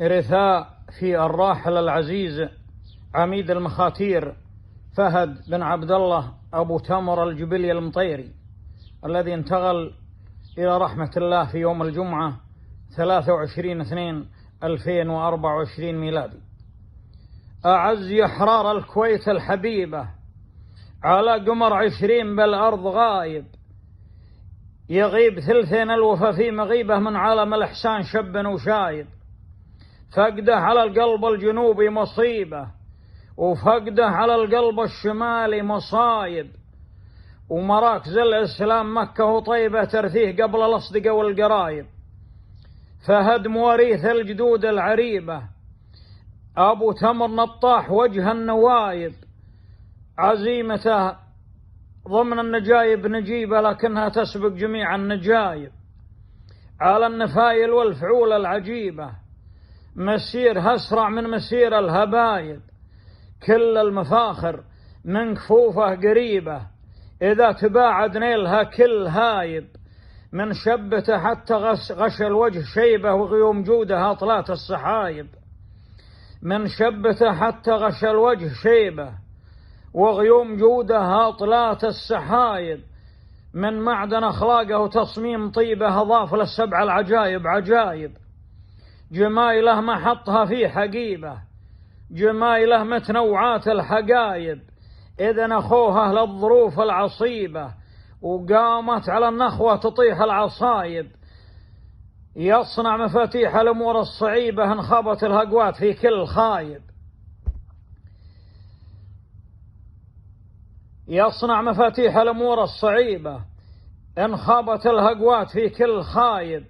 رثاء في الراحل العزيز عميد المخاتير فهد بن عبد الله أبو تمر الجبلي المطيري، الذي انتقل إلى رحمة الله في يوم الجمعة 23/2/2024 ميلادي. أعز أحرار الكويت الحبيبة، على قمر 20 بالأرض غايب، يغيب ثلثين الوفا في مغيبة من عالم الإحسان شب وشايب. فقده على القلب الجنوبي مصيبة، وفقده على القلب الشمالي مصايب، ومراكز الإسلام مكة وطيبة ترثيه قبل الأصدقاء والقرايب. فهد مواريث الجدود العريبة، أبو تمر نطاح وجه النوايب، عزيمته ضمن النجايب نجيبة لكنها تسبق جميع النجايب. على النفايل والفعول العجيبة، مسير أسرع من مسير الهبايب، كل المفاخر من كفوفه قريبة، إذا تباعد نيلها كل هايب. من شبته حتى غش الوجه شيبة، وغيوم جودها أطلات السحايب. من شبته حتى غش الوجه شيبة، وغيوم جودها أطلات السحايب. من معدن أخلاقه وتصميم طيبه أضاف للسبع العجايب عجايب. جمايله ما حطها في حقيبة، جمايله متنوعات الحقايب. إذن أخوها للظروف العصيبة، وقامت على النخوة تطيح العصايب. يصنع مفاتيح الأمور الصعيبة، انخبت الهقوات في كل خايب. يصنع مفاتيح الأمور الصعيبة، انخبت الهقوات في كل خايب.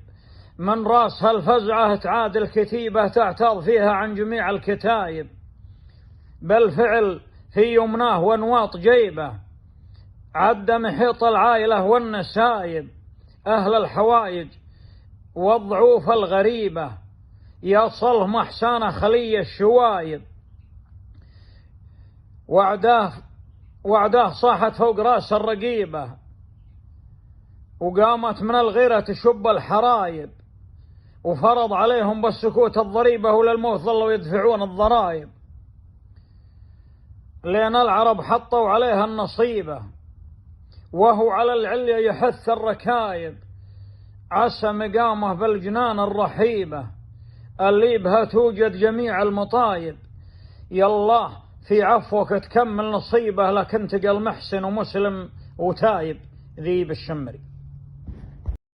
من راسها الفزعة تعادل كتيبة، تعتاض فيها عن جميع الكتايب. بالفعل في يمناه ونواط جيبه، عد محيط العائلة والنسايب. أهل الحوائج والضعوف الغريبة، يصله محسانة خلي الشوايب. وعداه صاحت فوق راس الرقيبة، وقامت من الغيرة تشب الحرايب. وفرض عليهم بالسكوت الضريبة، وللموت ظلوا يدفعون الضرائب. لأن العرب حطوا عليها النصيبة، وهو على العليا يحث الركايب. عسى مقامه بالجنان الرحيبة، اللي بها توجد جميع المطايب. يالله في عفوك تكمل نصيبه، لكن تقل محسن ومسلم وتايب. ذيب الشمري.